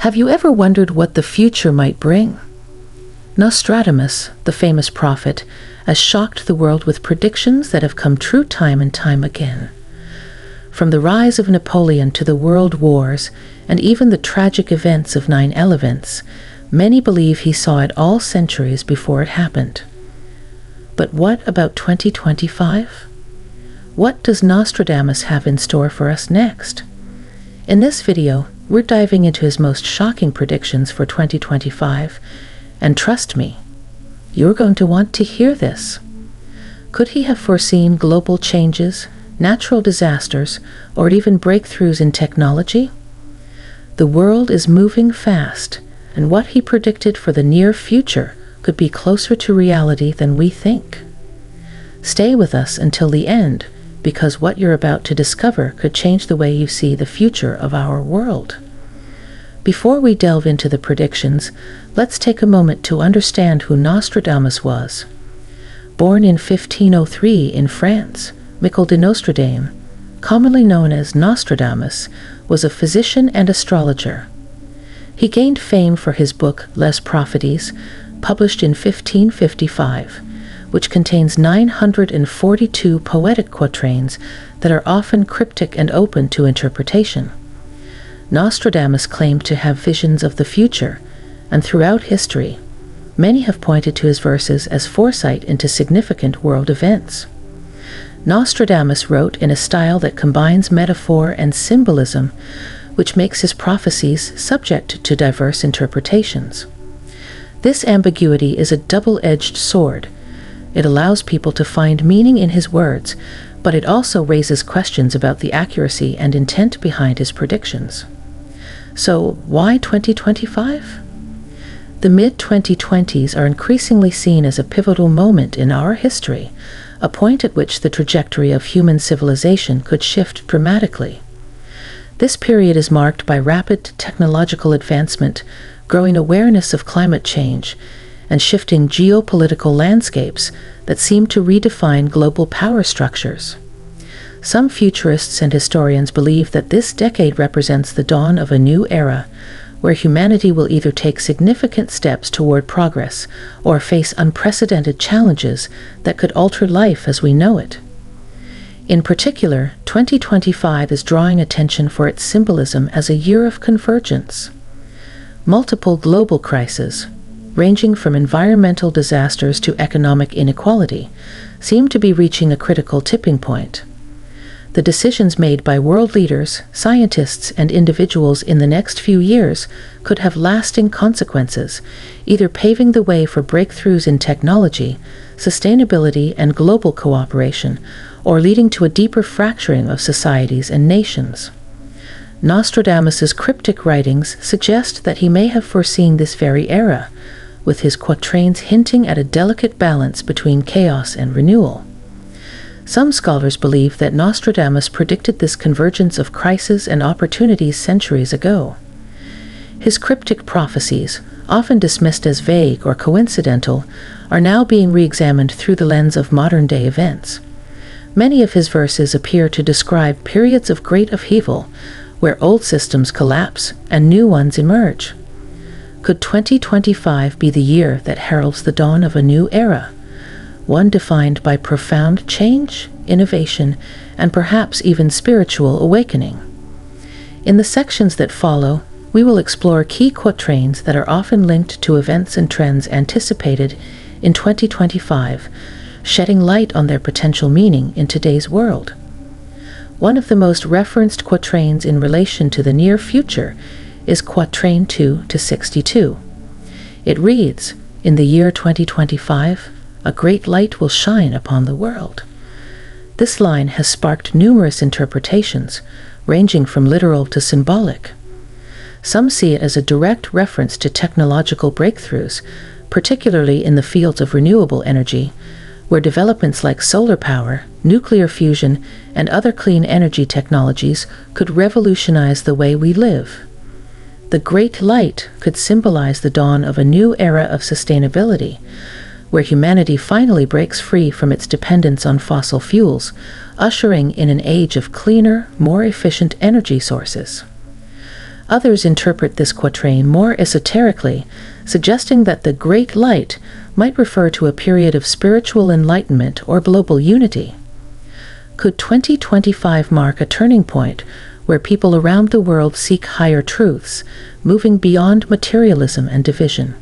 Have you ever wondered what the future might bring? Nostradamus, the famous prophet, has shocked the world with predictions that have come true time and time again. From the rise of Napoleon to the world wars, and even the tragic events of 9/11, many believe he saw it all centuries before it happened. But what about 2025? What does Nostradamus have in store for us next? In this video, we're diving into his most shocking predictions for 2025, and trust me, you're going to want to hear this. Could he have foreseen global changes, natural disasters, or even breakthroughs in technology? The world is moving fast, and what he predicted for the near future could be closer to reality than we think. Stay with us until the end, because what you're about to discover could change the way you see the future of our world. Before we delve into the predictions, let's take a moment to understand who Nostradamus was. Born in 1503 in France, Michel de Nostradame, commonly known as Nostradamus, was a physician and astrologer. He gained fame for his book Les Prophecies, published in 1555, which contains 942 poetic quatrains that are often cryptic and open to interpretation. Nostradamus claimed to have visions of the future, and throughout history, many have pointed to his verses as foresight into significant world events. Nostradamus wrote in a style that combines metaphor and symbolism, which makes his prophecies subject to diverse interpretations. This ambiguity is a double-edged sword. It allows people to find meaning in his words, but it also raises questions about the accuracy and intent behind his predictions. So, why 2025? The mid-2020s are increasingly seen as a pivotal moment in our history, a point at which the trajectory of human civilization could shift dramatically. This period is marked by rapid technological advancement, growing awareness of climate change, and shifting geopolitical landscapes that seem to redefine global power structures. Some futurists and historians believe that this decade represents the dawn of a new era, where humanity will either take significant steps toward progress or face unprecedented challenges that could alter life as we know it. In particular, 2025 is drawing attention for its symbolism as a year of convergence. Multiple global crises, ranging from environmental disasters to economic inequality, seem to be reaching a critical tipping point. The decisions made by world leaders, scientists, and individuals in the next few years could have lasting consequences, either paving the way for breakthroughs in technology, sustainability, and global cooperation, or leading to a deeper fracturing of societies and nations. Nostradamus's cryptic writings suggest that he may have foreseen this very era, with his quatrains hinting at a delicate balance between chaos and renewal. Some scholars believe that Nostradamus predicted this convergence of crises and opportunities centuries ago. His cryptic prophecies, often dismissed as vague or coincidental, are now being re-examined through the lens of modern-day events. Many of his verses appear to describe periods of great upheaval, where old systems collapse and new ones emerge. Could 2025 be the year that heralds the dawn of a new era, one defined by profound change, innovation, and perhaps even spiritual awakening? In the sections that follow, we will explore key quatrains that are often linked to events and trends anticipated in 2025, shedding light on their potential meaning in today's world. One of the most referenced quatrains in relation to the near future is Quatrain 2 to 62. It reads, "In the year 2025, a great light will shine upon the world." This line has sparked numerous interpretations, ranging from literal to symbolic. Some see it as a direct reference to technological breakthroughs, particularly in the fields of renewable energy, where developments like solar power, nuclear fusion, and other clean energy technologies could revolutionize the way we live. The Great Light could symbolize the dawn of a new era of sustainability, where humanity finally breaks free from its dependence on fossil fuels, ushering in an age of cleaner, more efficient energy sources. Others interpret this quatrain more esoterically, suggesting that the Great Light might refer to a period of spiritual enlightenment or global unity. Could 2025 mark a turning point where people around the world seek higher truths, moving beyond materialism and division?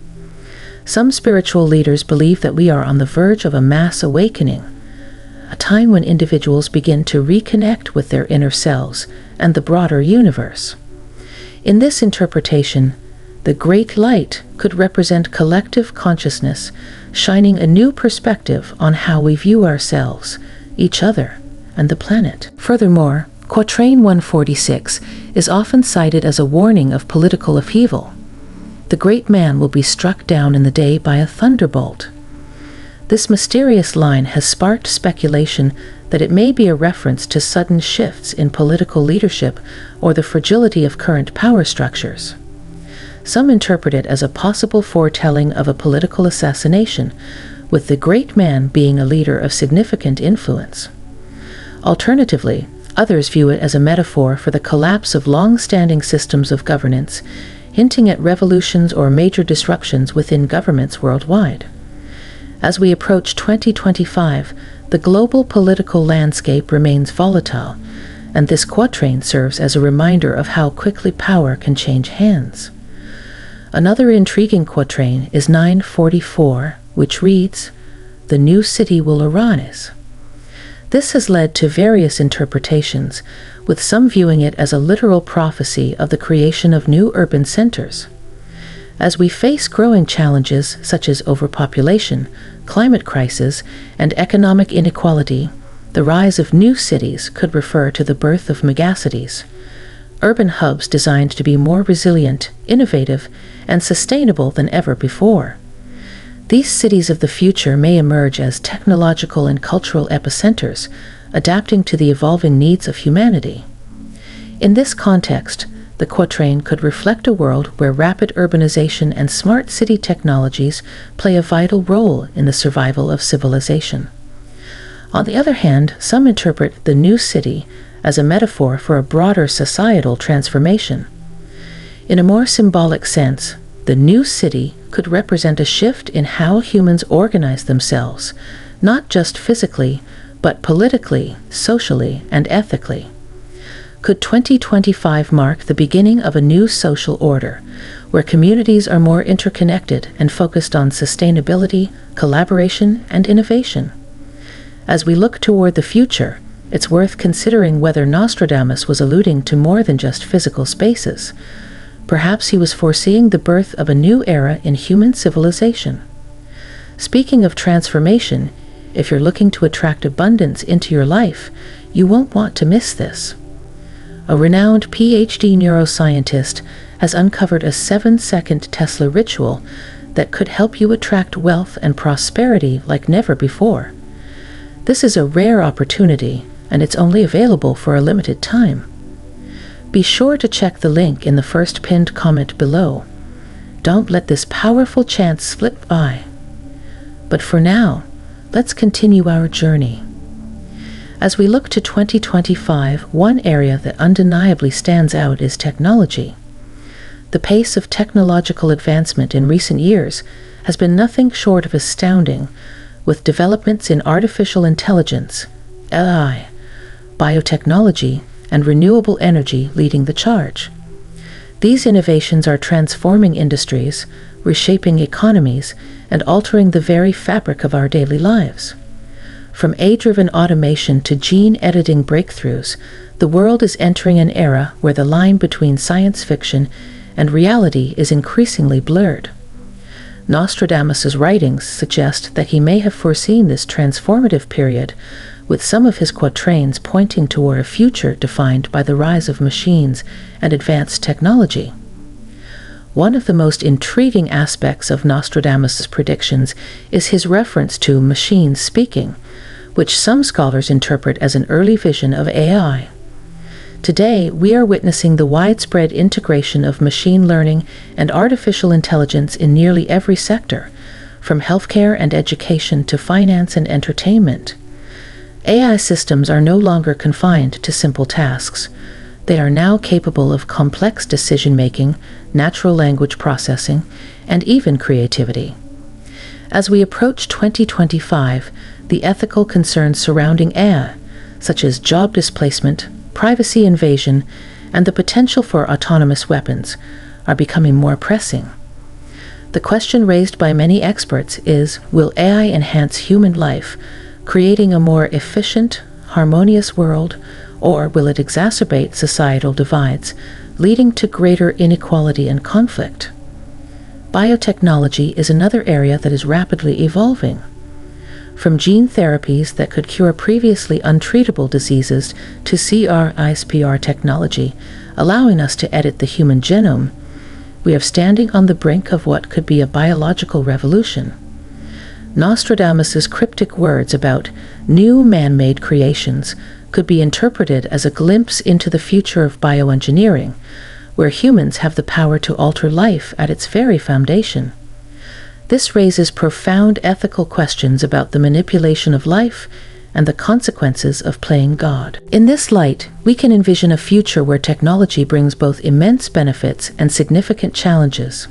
Some spiritual leaders believe that we are on the verge of a mass awakening, a time when individuals begin to reconnect with their inner selves and the broader universe. In this interpretation, the Great Light could represent collective consciousness, shining a new perspective on how we view ourselves, each other, and the planet. Furthermore, Quatrain 146 is often cited as a warning of political upheaval. The great man will be struck down in the day by a thunderbolt. This mysterious line has sparked speculation that it may be a reference to sudden shifts in political leadership or the fragility of current power structures. Some interpret it as a possible foretelling of a political assassination, with the great man being a leader of significant influence. Alternatively, others view it as a metaphor for the collapse of long-standing systems of governance, hinting at revolutions or major disruptions within governments worldwide. As we approach 2025, the global political landscape remains volatile, and this quatrain serves as a reminder of how quickly power can change hands. Another intriguing quatrain is 944, which reads, "The new city will arise." This has led to various interpretations, with some viewing it as a literal prophecy of the creation of new urban centers. As we face growing challenges such as overpopulation, climate crisis, and economic inequality, the rise of new cities could refer to the birth of megacities, urban hubs designed to be more resilient, innovative, and sustainable than ever before. These cities of the future may emerge as technological and cultural epicenters, adapting to the evolving needs of humanity. In this context, the quatrain could reflect a world where rapid urbanization and smart city technologies play a vital role in the survival of civilization. On the other hand, some interpret the new city as a metaphor for a broader societal transformation. In a more symbolic sense, the new city could represent a shift in how humans organize themselves, not just physically, but politically, socially, and ethically. Could 2025 mark the beginning of a new social order, where communities are more interconnected and focused on sustainability, collaboration, and innovation? As we look toward the future, it's worth considering whether Nostradamus was alluding to more than just physical spaces. Perhaps he was foreseeing the birth of a new era in human civilization. Speaking of transformation, if you're looking to attract abundance into your life, you won't want to miss this. A renowned PhD neuroscientist has uncovered a 7-second Tesla ritual that could help you attract wealth and prosperity like never before. This is a rare opportunity, and it's only available for a limited time. Be sure to check the link in the first pinned comment below. Don't let this powerful chance slip by. But for now, let's continue our journey. As we look to 2025, one area that undeniably stands out is technology. The pace of technological advancement in recent years has been nothing short of astounding, with developments in artificial intelligence, AI, biotechnology, and renewable energy leading the charge. These innovations are transforming industries, reshaping economies, and altering the very fabric of our daily lives. From AI-driven automation to gene-editing breakthroughs, the world is entering an era where the line between science fiction and reality is increasingly blurred. Nostradamus' writings suggest that he may have foreseen this transformative period, with some of his quatrains pointing toward a future defined by the rise of machines and advanced technology. One of the most intriguing aspects of Nostradamus' predictions is his reference to machines speaking, which some scholars interpret as an early vision of AI. Today, we are witnessing the widespread integration of machine learning and artificial intelligence in nearly every sector, from healthcare and education to finance and entertainment. AI systems are no longer confined to simple tasks. They are now capable of complex decision-making, natural language processing, and even creativity. As we approach 2025, the ethical concerns surrounding AI, such as job displacement, privacy invasion, and the potential for autonomous weapons, are becoming more pressing. The question raised by many experts is, will AI enhance human life, creating a more efficient, harmonious world, or will it exacerbate societal divides, leading to greater inequality and conflict? Biotechnology is another area that is rapidly evolving. From gene therapies that could cure previously untreatable diseases to CRISPR technology, allowing us to edit the human genome, we are standing on the brink of what could be a biological revolution. Nostradamus's cryptic words about new man-made creations could be interpreted as a glimpse into the future of bioengineering, where humans have the power to alter life at its very foundation. This raises profound ethical questions about the manipulation of life and the consequences of playing God. In this light, we can envision a future where technology brings both immense benefits and significant challenges.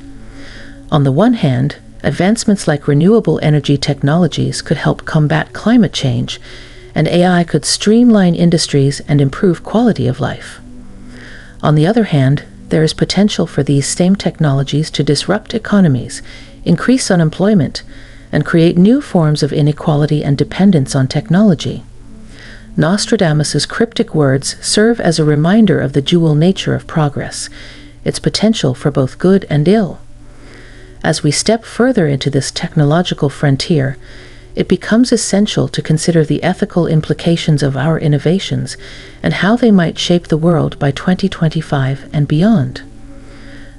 On the one hand, advancements like renewable energy technologies could help combat climate change, and AI could streamline industries and improve quality of life. On the other hand, there is potential for these same technologies to disrupt economies, increase unemployment, and create new forms of inequality and dependence on technology. Nostradamus's cryptic words serve as a reminder of the dual nature of progress, its potential for both good and ill. As we step further into this technological frontier, it becomes essential to consider the ethical implications of our innovations and how they might shape the world by 2025 and beyond.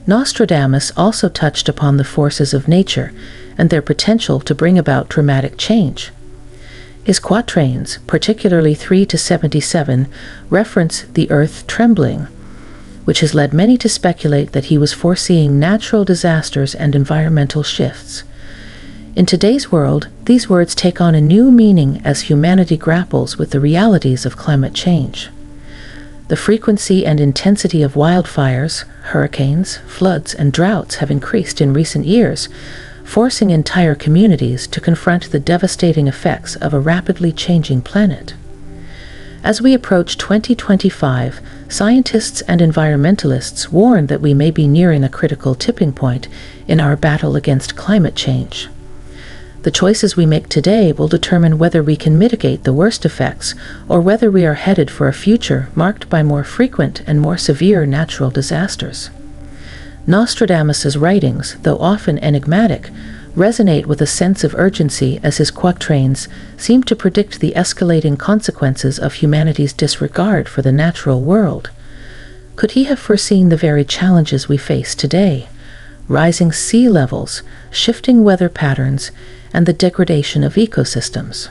Nostradamus also touched upon the forces of nature and their potential to bring about dramatic change. His quatrains, particularly 3 to 77, reference the earth trembling, which has led many to speculate that he was foreseeing natural disasters and environmental shifts. In today's world, these words take on a new meaning as humanity grapples with the realities of climate change. The frequency and intensity of wildfires, hurricanes, floods, and droughts have increased in recent years, forcing entire communities to confront the devastating effects of a rapidly changing planet. As we approach 2025, scientists and environmentalists warn that we may be nearing a critical tipping point in our battle against climate change. The choices we make today will determine whether we can mitigate the worst effects or whether we are headed for a future marked by more frequent and more severe natural disasters. Nostradamus's writings, though often enigmatic, resonate with a sense of urgency as his quatrains seem to predict the escalating consequences of humanity's disregard for the natural world. Could he have foreseen the very challenges we face today? Rising sea levels, shifting weather patterns, and the degradation of ecosystems.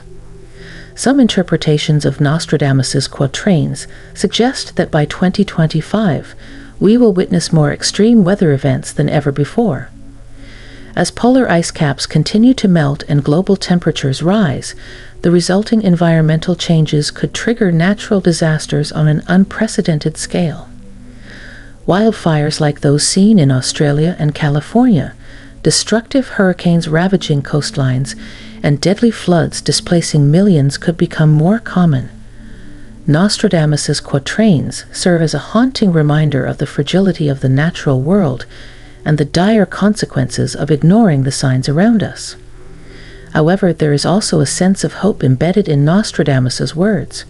Some interpretations of Nostradamus's quatrains suggest that by 2025, we will witness more extreme weather events than ever before. As polar ice caps continue to melt and global temperatures rise, the resulting environmental changes could trigger natural disasters on an unprecedented scale. Wildfires like those seen in Australia and California, destructive hurricanes ravaging coastlines, and deadly floods displacing millions could become more common. Nostradamus's quatrains serve as a haunting reminder of the fragility of the natural world and the dire consequences of ignoring the signs around us. However, there is also a sense of hope embedded in Nostradamus's words.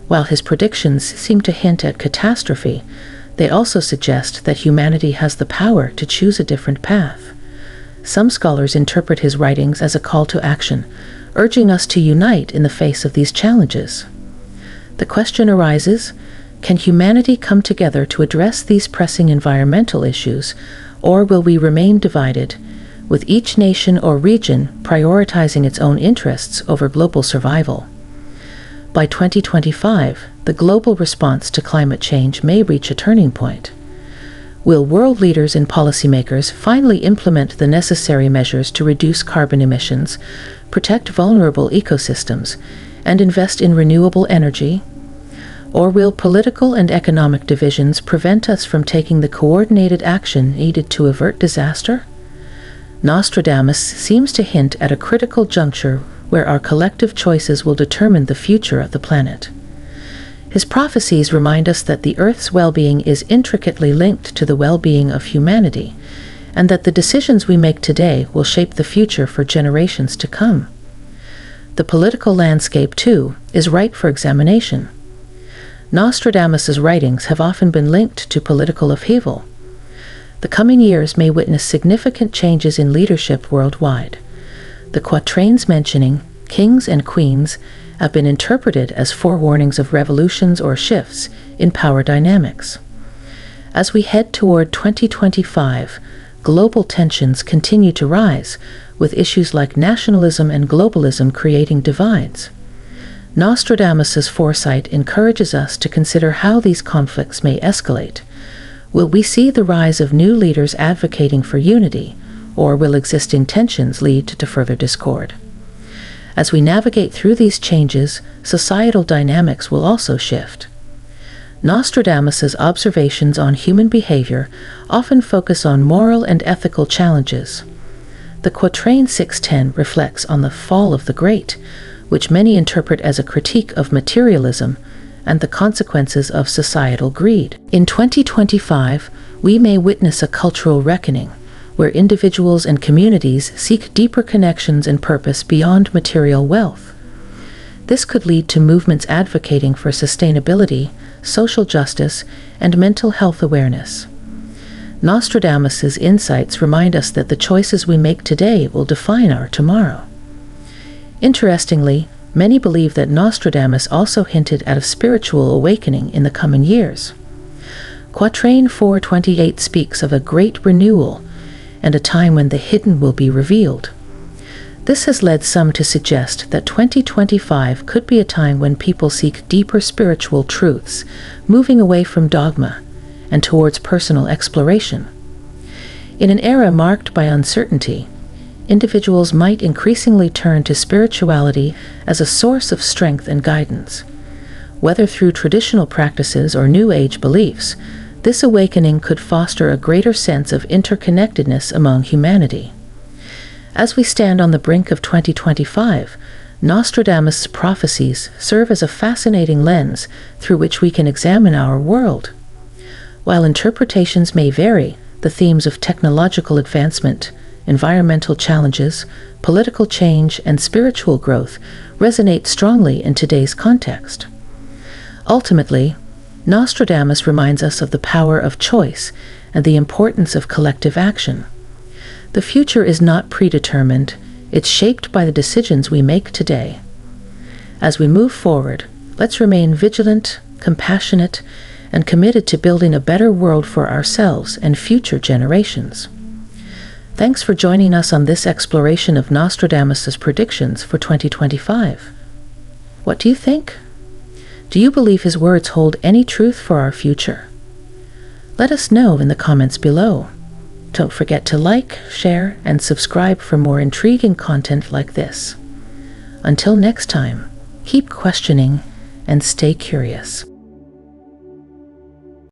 While his predictions seem to hint at catastrophe, they also suggest that humanity has the power to choose a different path. Some scholars interpret his writings as a call to action, urging us to unite in the face of these challenges. The question arises, can humanity come together to address these pressing environmental issues, or will we remain divided, with each nation or region prioritizing its own interests over global survival? By 2025, the global response to climate change may reach a turning point. Will world leaders and policymakers finally implement the necessary measures to reduce carbon emissions, protect vulnerable ecosystems, and invest in renewable energy? Or will political and economic divisions prevent us from taking the coordinated action needed to avert disaster? Nostradamus seems to hint at a critical juncture where our collective choices will determine the future of the planet. His prophecies remind us that the Earth's well-being is intricately linked to the well-being of humanity, and that the decisions we make today will shape the future for generations to come. The political landscape, too, is ripe for examination. Nostradamus's writings have often been linked to political upheaval. The coming years may witness significant changes in leadership worldwide. The quatrains mentioning kings and queens have been interpreted as forewarnings of revolutions or shifts in power dynamics. As we head toward 2025, global tensions continue to rise, with issues like nationalism and globalism creating divides. Nostradamus's foresight encourages us to consider how these conflicts may escalate. Will we see the rise of new leaders advocating for unity, or will existing tensions lead to further discord? As we navigate through these changes, societal dynamics will also shift. Nostradamus's observations on human behavior often focus on moral and ethical challenges. The quatrain 610 reflects on the fall of the great, which many interpret as a critique of materialism and the consequences of societal greed. In 2025, we may witness a cultural reckoning, where individuals and communities seek deeper connections and purpose beyond material wealth. This could lead to movements advocating for sustainability, social justice, and mental health awareness. Nostradamus's insights remind us that the choices we make today will define our tomorrow. Interestingly, many believe that Nostradamus also hinted at a spiritual awakening in the coming years. Quatrain 428 speaks of a great renewal and a time when the hidden will be revealed. This has led some to suggest that 2025 could be a time when people seek deeper spiritual truths, moving away from dogma and towards personal exploration. In an era marked by uncertainty, individuals might increasingly turn to spirituality as a source of strength and guidance. Whether through traditional practices or New Age beliefs, this awakening could foster a greater sense of interconnectedness among humanity. As we stand on the brink of 2025, Nostradamus' prophecies serve as a fascinating lens through which we can examine our world. While interpretations may vary, the themes of technological advancement, environmental challenges, political change, and spiritual growth resonate strongly in today's context. Ultimately, Nostradamus reminds us of the power of choice and the importance of collective action. The future is not predetermined, it's shaped by the decisions we make today. As we move forward, let's remain vigilant, compassionate, and committed to building a better world for ourselves and future generations. Thanks for joining us on this exploration of Nostradamus' predictions for 2025. What do you think? Do you believe his words hold any truth for our future? Let us know in the comments below. Don't forget to like, share, and subscribe for more intriguing content like this. Until next time, keep questioning and stay curious.